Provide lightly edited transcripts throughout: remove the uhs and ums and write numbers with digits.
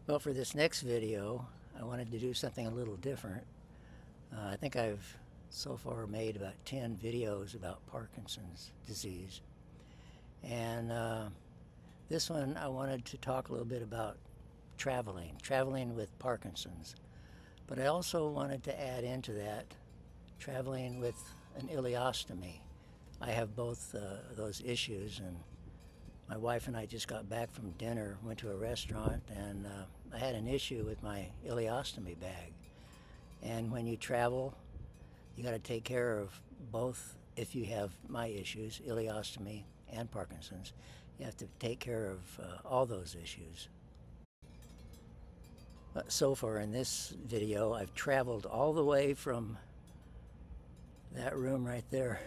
Well, for this next video, I wanted to do something a little different. I think I've so far made about 10 videos about Parkinson's disease. And this one I wanted to talk a little bit about traveling with Parkinson's. But I also wanted to add into that traveling with an ileostomy. I have both those issues, and my wife and I just got back from dinner, went to a restaurant, and I had an issue with my ileostomy bag. And when you travel, you got to take care of both. If you have my issues, ileostomy and Parkinson's, you have to take care of all those issues. So far in this video, I've traveled all the way from that room right there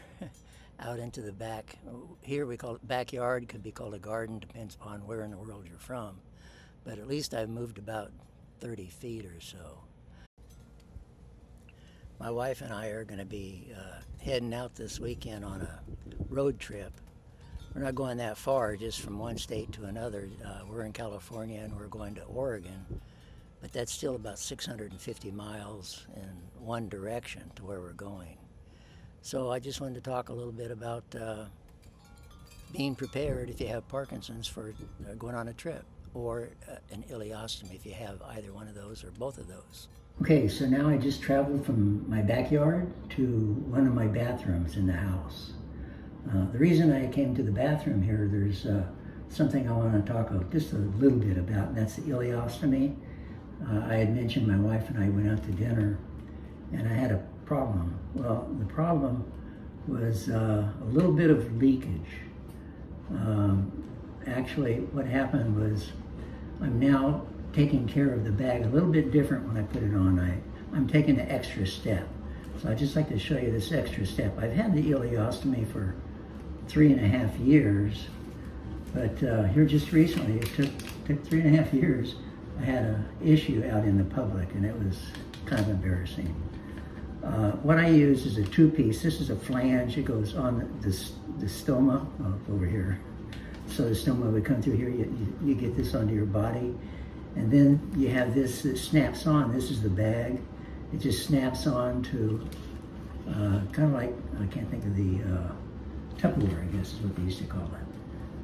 out into the back. Here we call it backyard, could be called a garden, depends upon where in the world you're from. But at least I've moved about 30 feet or so. My wife and I are going to be heading out this weekend on a road trip. We're not going that far, just from one state to another. We're in California and we're going to Oregon, but that's still about 650 miles in one direction to where we're going. So I just wanted to talk a little bit about being prepared if you have Parkinson's for going on a trip, or an ileostomy if you have either one of those or both of those. Okay, so now I just traveled from my backyard to one of my bathrooms in the house. The reason I came to the bathroom here, there's something I want to talk just a little bit about, and that's the ileostomy. I had mentioned my wife and I went out to dinner, and I had a problem. Well, the problem was a little bit of leakage. Actually, what happened was I'm now taking care of the bag a little bit different when I put it on. I'm taking an extra step. So I'd just like to show you this extra step. I've had the ileostomy for 3.5 years, but here just recently, it took 3.5 years, I had an issue out in the public, and it was kind of embarrassing. What I use is a two-piece. This is a flange. It goes on the stoma over here. So the stoma would come through here. You get this onto your body. And then you have this that snaps on. This is the bag. It just snaps on to kind of like, I can't think of the Tupperware, I guess is what they used to call it.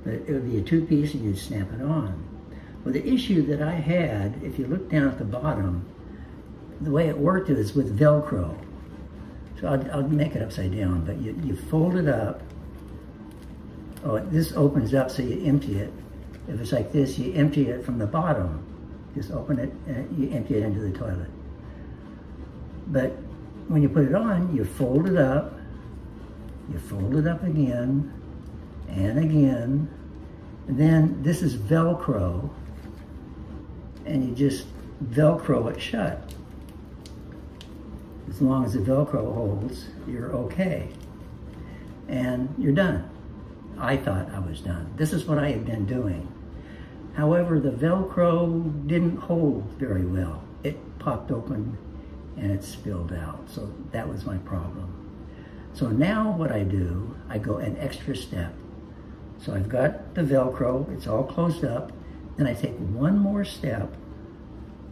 But it would be a two-piece and you'd snap it on. Well, the issue that I had, if you look down at the bottom, the way it worked is with Velcro. So I'll make it upside down, but you fold it up. Oh, this opens up so you empty it. If it's like this, you empty it from the bottom. Just open it and you empty it into the toilet. But when you put it on, you fold it up again, and again. And then this is Velcro, and you just Velcro it shut. As long as the Velcro holds, you're okay. And you're done. I thought I was done. This is what I had been doing. However, the Velcro didn't hold very well. It popped open and it spilled out. So that was my problem. So now what I do, I go an extra step. So I've got the Velcro, it's all closed up. Then I take one more step.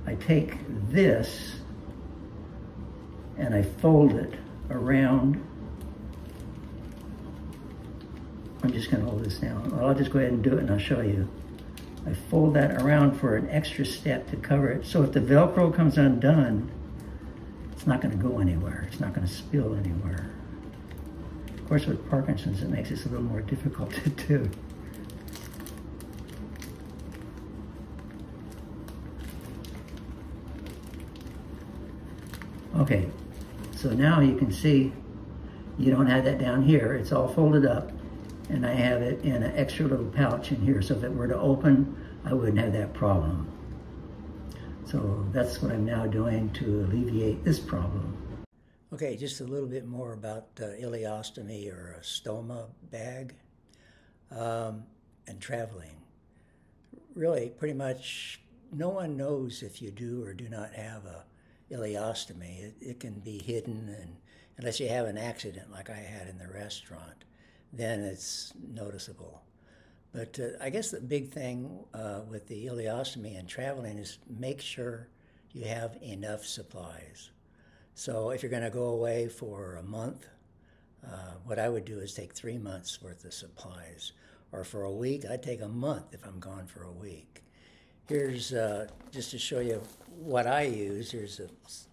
I take this and I fold it around. I'm just gonna hold this down. Well, I'll just go ahead and do it and I'll show you. I fold that around for an extra step to cover it. So if the Velcro comes undone, it's not gonna go anywhere. It's not gonna spill anywhere. Of course, with Parkinson's, it makes this a little more difficult to do. Okay, so now you can see you don't have that down here. It's all folded up, and I have it in an extra little pouch in here. So if it were to open, I wouldn't have that problem. So that's what I'm now doing to alleviate this problem. Okay, just a little bit more about ileostomy, or a stoma bag, and traveling. Really, pretty much no one knows if you do or do not have a ileostomy. It can be hidden, and unless you have an accident like I had in the restaurant, then it's noticeable. But I guess the big thing with the ileostomy and traveling is make sure you have enough supplies. So if you're going to go away for a month, what I would do is take 3 months worth of supplies. Or for a week, I'd take a month if I'm gone for a week. Here's, just to show you what I use, here's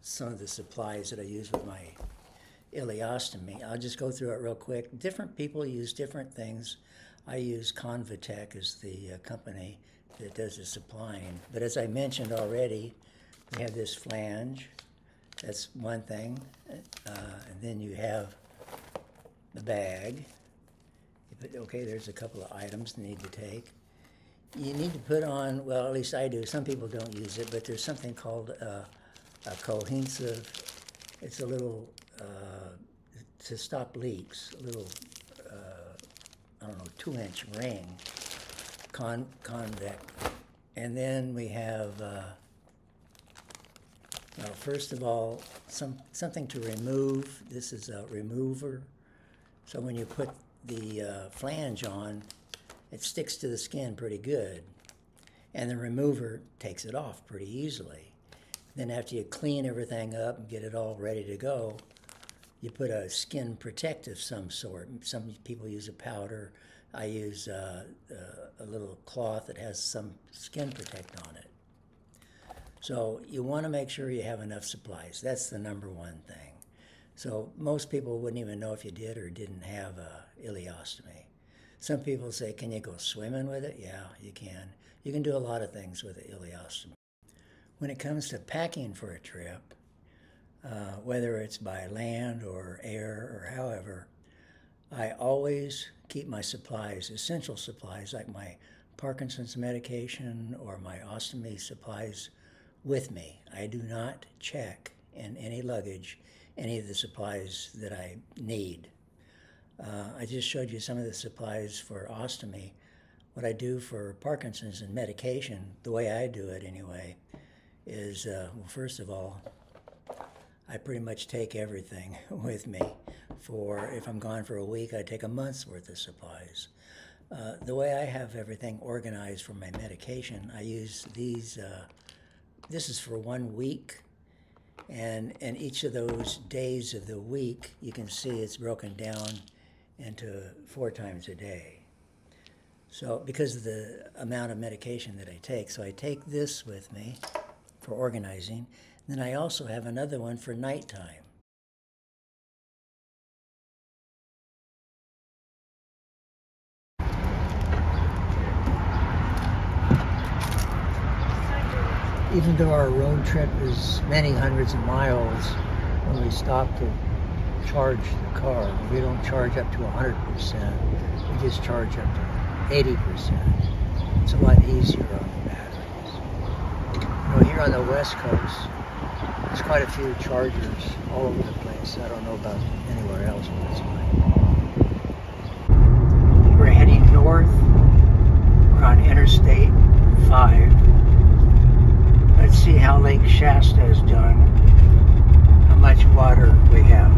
some of the supplies that I use with my ileostomy. I'll just go through it real quick. Different people use different things. I use Convatec as the company that does the supplying. But as I mentioned already, we have this flange. That's one thing. And then you have the bag. Okay, there's a couple of items you need to take. You need to put on, well, at least I do. Some people don't use it, but there's something called a cohesive. It's a little, to stop leaks, a little, I don't know, 2-inch ring, convex. And then we have, well, first of all, something to remove. This is a remover. So when you put the flange on, it sticks to the skin pretty good. And the remover takes it off pretty easily. Then after you clean everything up and get it all ready to go, you put a skin protective some sort. Some people use a powder. I use a little cloth that has some skin protect on it. So you want to make sure you have enough supplies. That's the number one thing. So most people wouldn't even know if you did or didn't have a ileostomy. Some people say, can you go swimming with it? Yeah, you can. You can do a lot of things with an ileostomy. When it comes to packing for a trip, whether it's by land or air or however, I always keep my supplies, essential supplies like my Parkinson's medication or my ostomy supplies with me. I do not check in any luggage any of the supplies that I need. I just showed you some of the supplies for ostomy. What I do for Parkinson's and medication, the way I do it anyway, is, well, first of all, I pretty much take everything with me. For if I'm gone for a week, I take a month's worth of supplies. The way I have everything organized for my medication, I use these, this is for 1 week, and each of those days of the week, you can see it's broken down into 4 times a day. So because of the amount of medication that I take, so I take this with me for organizing. Then I also have another one for nighttime. Even though our road trip is many hundreds of miles, when we stop to charge the car, we don't charge up to 100%. We just charge up to 80%. It's a lot easier on the batteries. You know, here on the West Coast, there's quite a few chargers all over the place. I don't know about anywhere else, but it's like. We're heading north. We're on Interstate 5. Let's see how Lake Shasta has done, how much water we have.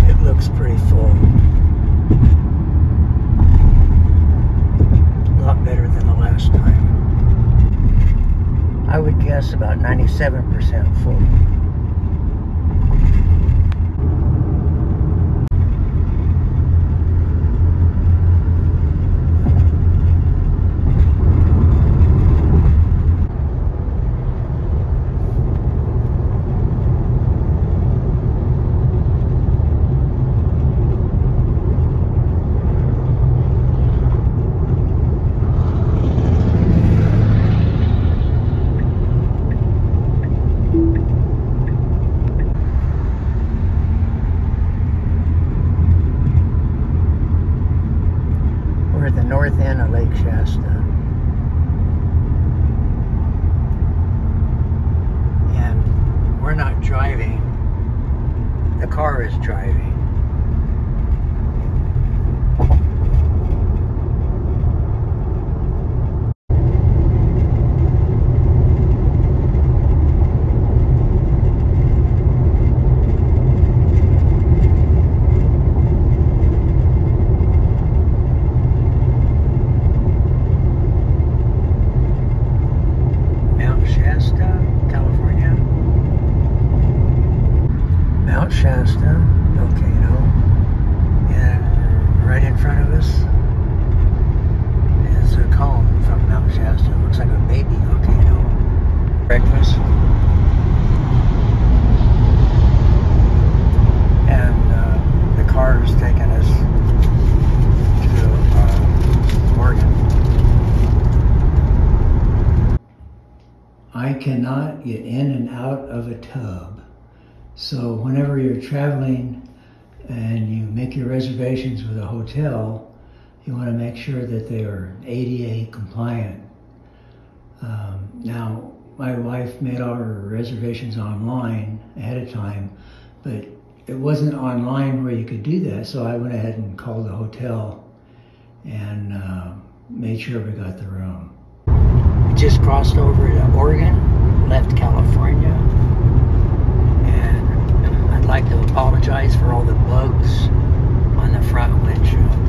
It looks pretty full. A lot better than the last time. I would guess about 97% full. North end of Lake Shasta. And we're not driving, the car is driving. cannot get in and out of a tub. So whenever you're traveling and you make your reservations with a hotel, you want to make sure that they are ADA compliant. Now, my wife made all her reservations online ahead of time, but it wasn't online where you could do that, so I went ahead and called the hotel and made sure we got the room. We just crossed over to Oregon, left California, and I'd like to apologize for all the bugs on the front windshield.